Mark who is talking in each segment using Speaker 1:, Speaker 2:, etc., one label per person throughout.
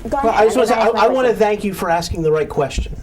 Speaker 1: Well, I just want to say, I want to thank you for asking the right question.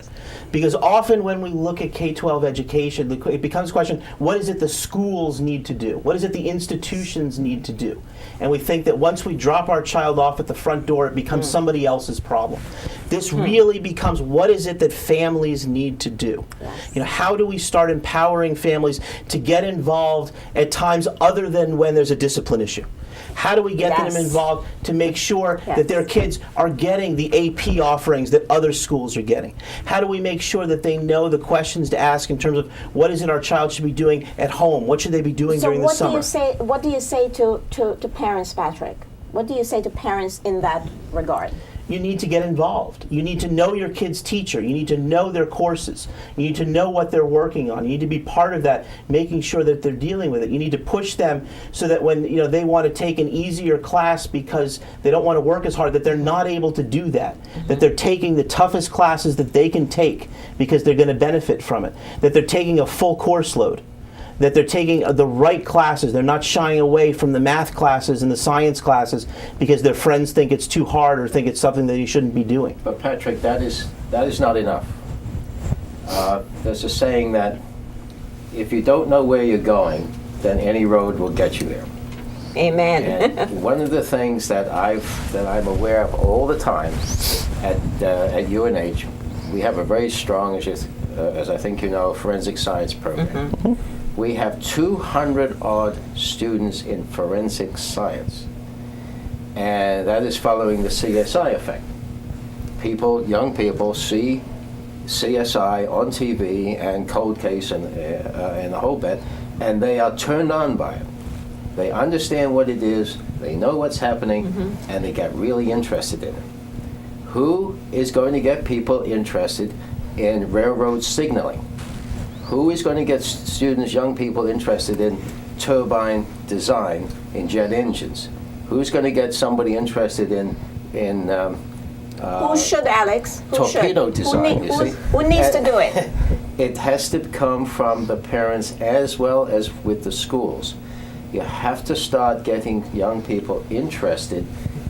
Speaker 1: Because often when we look at K-12 education, it becomes a question, what is it the schools need to do? What is it the institutions need to do? And we think that once we drop our child off at the front door, it becomes somebody else's problem. This really becomes, what is it that families need to do? Yes. You know, how do we start empowering families to get involved at times other than when there's a discipline issue? How do we get them involved to make sure that their kids are getting the AP offerings that other schools are getting? How do we make sure that they know the questions to ask in terms of what is it our child should be doing at home? What should they be doing during the summer?
Speaker 2: What do you say to parents, Patrick? What do you say to parents in that regard?
Speaker 1: You need to get involved. You need to know your kid's teacher. You need to know their courses. You need to know what they're working on. You need to be part of that, making sure that they're dealing with it. You need to push them so that when they want to take an easier class because they don't want to work as hard, that they're not able to do that. That they're taking the toughest classes that they can take because they're going to benefit from it. That they're taking a full course load. That they're taking the right classes. They're not shying away from the math classes and the science classes because their friends think it's too hard or think it's something that you shouldn't be doing.
Speaker 3: But Patrick, that is not enough. There's a saying that if you don't know where you're going, then any road will get you there.
Speaker 2: Amen.
Speaker 3: And one of the things that I'm aware of all the time at UNH, we have a very strong, as I think you know, forensic science program. We have 200 odd students in forensic science, and that is following the CSI effect. Young people see CSI on TV and Cold Case and the whole bit, and they are turned on by it. They understand what it is, they know what's happening, and they get really interested in it. Who is going to get people interested in railroad signaling? Who is going to get students, young people, interested in turbine design in jet engines? Who's going to get somebody interested in
Speaker 2: who should, Alex?
Speaker 3: Torpedo design, you see?
Speaker 2: Who needs to do it?
Speaker 3: It has to come from the parents as well as with the schools. You have to start getting young people interested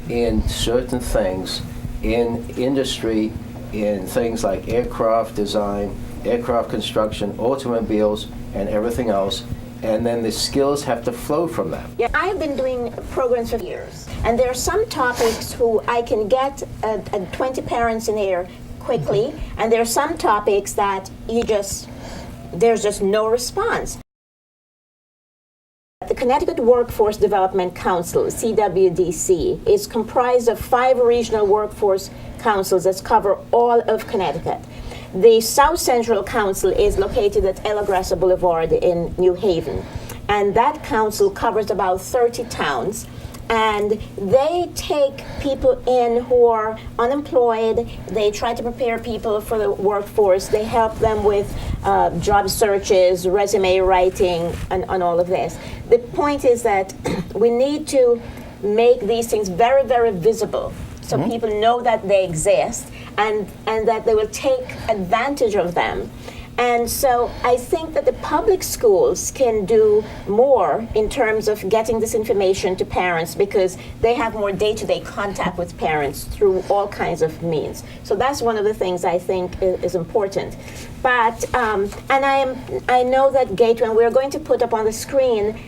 Speaker 3: in certain things, in industry, in things like aircraft design, aircraft construction, automobiles, and everything else, and then the skills have to flow from that.
Speaker 2: Yeah, I've been doing programs for years, and there are some topics who I can get 20 parents in here quickly, and there are some topics that there's just no response. The Connecticut Workforce Development Council, CWDC, is comprised of 5 regional workforce councils that cover all of Connecticut. The South Central Council is located at Ella Grassa Boulevard in New Haven, and that council covers about 30 towns, and they take people in who are unemployed. They try to prepare people for the workforce. They help them with job searches, resume writing, and all of this. The point is that we need to make these things very, very visible so people know that they exist and that they will take advantage of them. And so I think that the public schools can do more in terms of getting this information to parents because they have more day-to-day contact with parents through all kinds of means. So that's one of the things I think is important. But, and I know that Gateway, and we're going to put up on the screen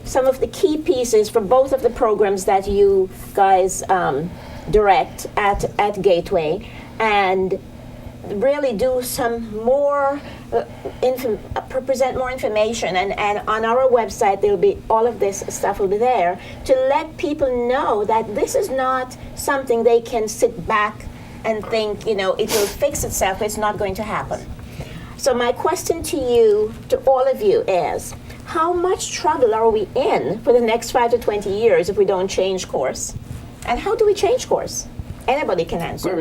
Speaker 2: some of the key pieces for both of the programs that you guys direct at Gateway, and really do some more, present more information, and on our website there'll be all of this stuff will be there to let people know that this is not something they can sit back and think, it will fix itself. It's not going to happen. So my question to you, to all of you, is how much trouble are we in for the next 5 to 20 years if we don't change course? And how do we change course? Anybody can answer.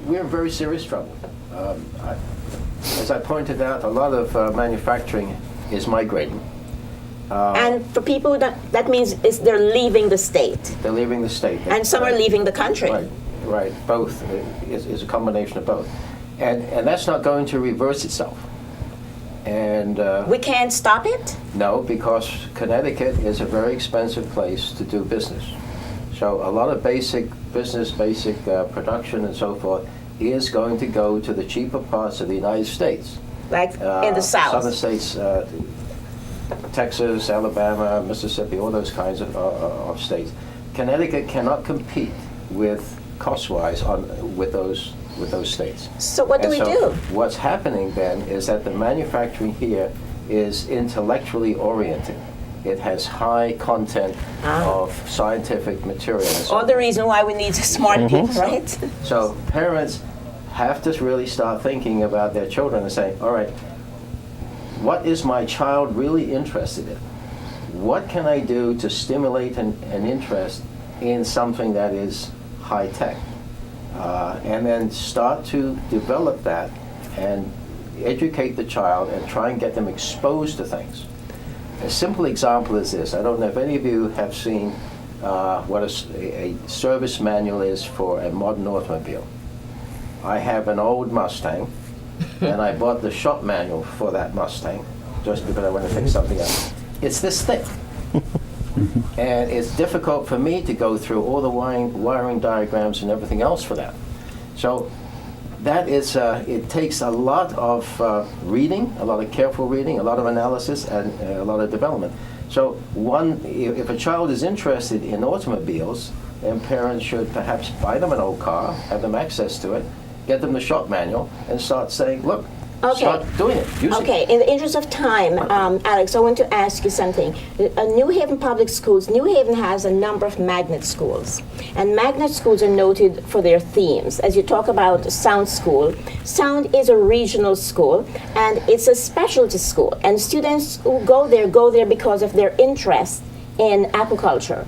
Speaker 3: We're in very serious trouble. As I pointed out, a lot of manufacturing is migrating.
Speaker 2: And for people, that means they're leaving the state.
Speaker 3: They're leaving the state.
Speaker 2: And some are leaving the country.
Speaker 3: Right. Both is a combination of both. And that's not going to reverse itself. And
Speaker 2: we can't stop it?
Speaker 3: No, because Connecticut is a very expensive place to do business. So a lot of basic business, basic production and so forth is going to go to the cheaper parts of the United States.
Speaker 2: Like in the South.
Speaker 3: Southern states, Texas, Alabama, Mississippi, all those kinds of states. Connecticut cannot compete with cost-wise with those states.
Speaker 2: So what do we do?
Speaker 3: What's happening then is that the manufacturing here is intellectually oriented. It has high content of scientific material.
Speaker 2: All the reason why we need smart people, right?
Speaker 3: So parents have to really start thinking about their children and saying, all right, what is my child really interested in? What can I do to stimulate an interest in something that is high tech? And then start to develop that and educate the child and try and get them exposed to things. A simple example is this. I don't know if any of you have seen what a service manual is for a modern automobile. I have an old Mustang, and I bought the shop manual for that Mustang just because I want to fix something else. It's this thick. And it's difficult for me to go through all the wiring diagrams and everything else for that. So that is, it takes a lot of reading, a lot of careful reading, a lot of analysis, and a lot of development. So if a child is interested in automobiles, then parents should perhaps buy them an old car, have them access to it, get them the shop manual, and start saying, look, start doing it, use it.
Speaker 2: In the interest of time, Alex, I want to ask you something. New Haven Public Schools, New Haven has a number of magnet schools. And magnet schools are noted for their themes. As you talk about Sound School, Sound is a regional school, and it's a specialty school. And students who go there because of their interest in aquaculture.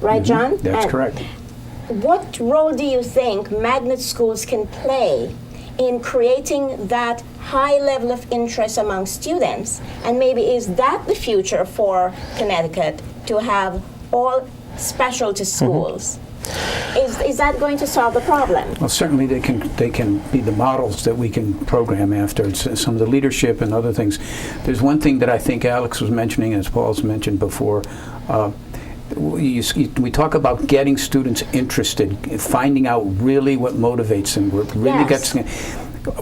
Speaker 2: Right, John?
Speaker 4: That's correct.
Speaker 2: What role do you think magnet schools can play in creating that high level of interest among students? And maybe is that the future for Connecticut, to have all specialty schools? Is that going to solve the problem?
Speaker 4: Well, certainly they can be the models that we can program after. It's some of the leadership and other things. There's one thing that I think Alex was mentioning, as Paul's mentioned before. We talk about getting students interested, finding out really what motivates them.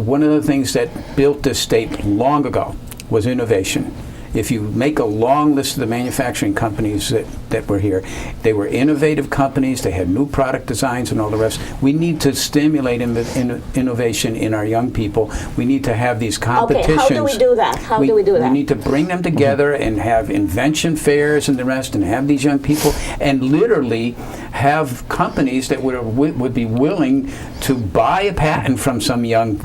Speaker 4: One of the things that built this state long ago was innovation. If you make a long list of the manufacturing companies that were here, they were innovative companies, they had new product designs and all the rest. We need to stimulate innovation in our young people. We need to have these competitions.
Speaker 2: Okay, how do we do that?
Speaker 4: We need to bring them together and have invention fairs and the rest, and have these young people, and literally have companies that would be willing to buy a patent from some young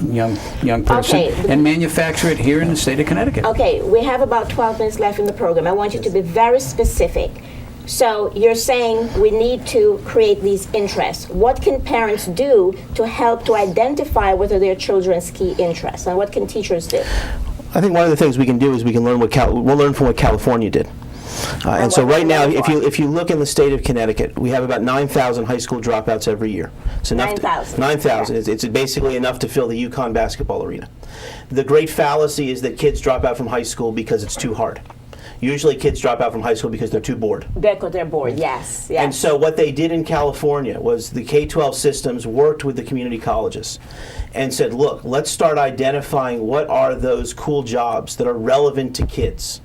Speaker 4: person and manufacture it here in the state of Connecticut.
Speaker 2: Okay, we have about 12 minutes left in the program. I want you to be very specific. So you're saying we need to create these interests. What can parents do to help to identify what are their children's key interests, and what can teachers do?
Speaker 1: I think one of the things we can do is we can learn we'll learn from what California did. And so right now, if you look in the state of Connecticut, we have about 9,000 high school dropouts every year. It's
Speaker 2: 9,000.
Speaker 1: 9,000. It's basically enough to fill the Yukon basketball arena. The great fallacy is that kids drop out from high school because it's too hard. Usually kids drop out from high school because they're too bored.
Speaker 2: Because they're bored, yes.
Speaker 1: And so what they did in California was the K-12 systems worked with the community colleges and said, look, let's start identifying what are those cool jobs that are relevant to kids.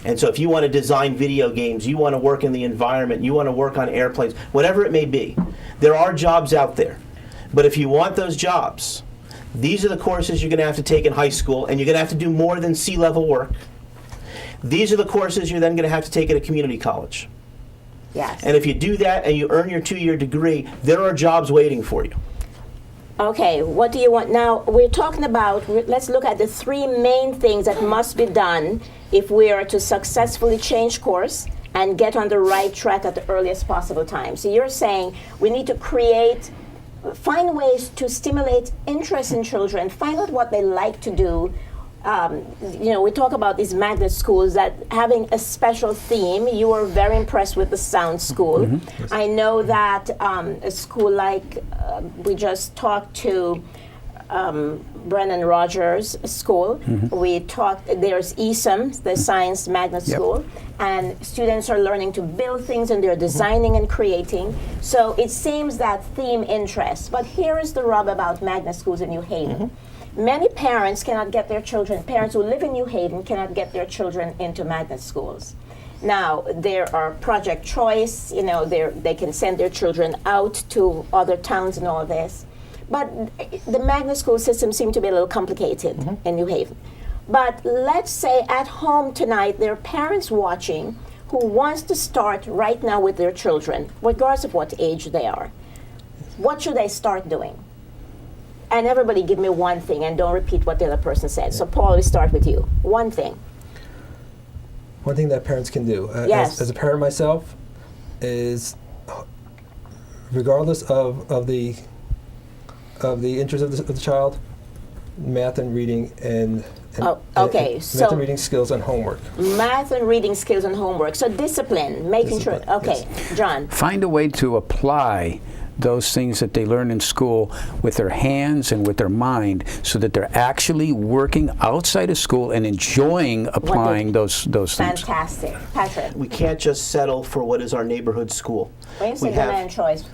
Speaker 1: And so if you want to design video games, you want to work in the environment, you want to work on airplanes, whatever it may be, there are jobs out there. But if you want those jobs, these are the courses you're going to have to take in high school, and you're going to have to do more than C-level work. These are the courses you're then going to have to take at a community college.
Speaker 2: Yes.
Speaker 1: And if you do that and you earn your 2-year degree, there are jobs waiting for you.
Speaker 2: Okay, what do you want? Now, we're talking about, let's look at the 3 main things that must be done if we are to successfully change course and get on the right track at the earliest possible time. So you're saying we need to find ways to stimulate interest in children, find out what they like to do. We talk about these magnet schools that having a special theme. You were very impressed with the Sound School. Mm-hmm. Yes. I know that a school like we just talked to Brennan Rogers School. We talked, there's ESM, the Science Magnet School, and students are learning to build things and they're designing and creating. So it seems that theme interests. But here is the rub about magnet schools in New Haven. Many parents cannot get their children, parents who live in New Haven cannot get their children into magnet schools. Now, there are Project Choice, you know, they can send their children out to other towns and all this. But the magnet school system seems to be a little complicated in New Haven. But let's say at home tonight, there are parents watching who wants to start right now with their children, regardless of what age they are. What should they start doing? And everybody give me one thing and don't repeat what the other person said. So Paul, we start with you. One thing.
Speaker 5: One thing that parents can do,
Speaker 2: Yes.
Speaker 5: as a parent myself, is regardless of the interest of the child, math and reading and
Speaker 2: okay,
Speaker 5: math
Speaker 2: so
Speaker 5: and reading skills and homework.
Speaker 2: Math and reading skills and homework. So discipline, making sure. Okay, John.
Speaker 4: Find a way to apply those things that they learn in school with their hands and with their mind, so that they're actually working outside of school and enjoying applying those things.
Speaker 2: Fantastic. Patrick.
Speaker 1: We can't just settle for what is our neighborhood school.
Speaker 2: When you
Speaker 1: We
Speaker 2: say
Speaker 1: have-
Speaker 2: demand choice,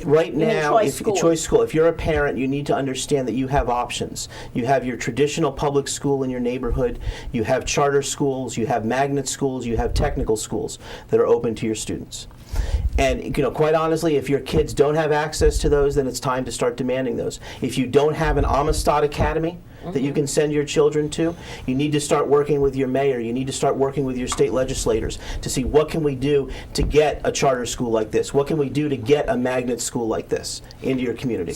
Speaker 1: Right
Speaker 2: mean
Speaker 1: now,
Speaker 2: choice school.
Speaker 1: choice school, if you're a parent, you need to understand that you have options. You have your traditional public school in your neighborhood, you have charter schools, you have magnet schools, you have technical schools that are open to your students. And you know, quite honestly, if your kids don't have access to those, then it's time to start demanding those. If you don't have an Amistad Academy that you can send your children to, you need to start working with your mayor, you need to start working with your state legislators to see what can we do to get a charter school like this, what can we do to get a magnet school like this into your community.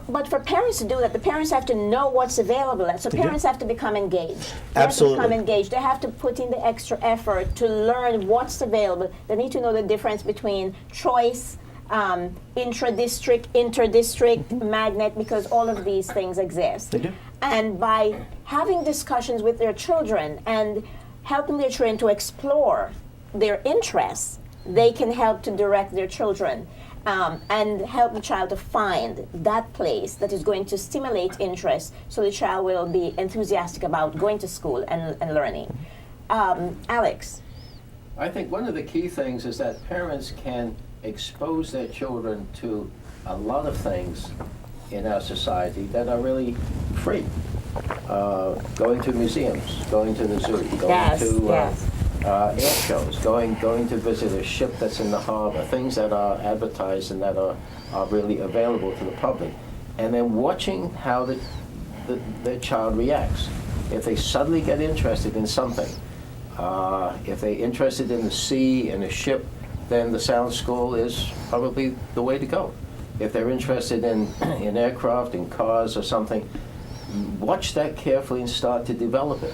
Speaker 2: but for parents to do that, the parents have to know what's available. So parents have to become engaged. They
Speaker 1: Absolutely.
Speaker 2: have to become engaged. They have to put in the extra effort to learn what's available. They need to know the difference between choice, intra-district, inter-district, magnet, because all of these things exist.
Speaker 1: They do.
Speaker 2: And by having discussions with their children and helping their children to explore their interests, they can help to direct their children and help the child to find that place that is going to stimulate interest, so the child will be enthusiastic about going to school and learning. Alex?
Speaker 3: I think one of the key things is that parents can expose their children to a lot of things in our society that are really free. Going to museums, going to the zoo, going to air shows, going to visit a ship that's in the harbor, things that are advertised and that are really available to the public. And then watching how the child reacts. If they suddenly get interested in something, if they're interested in the sea and a ship, then the sound school is probably the way to go. If they're interested in aircraft, in cars or something, watch that carefully and start to develop it.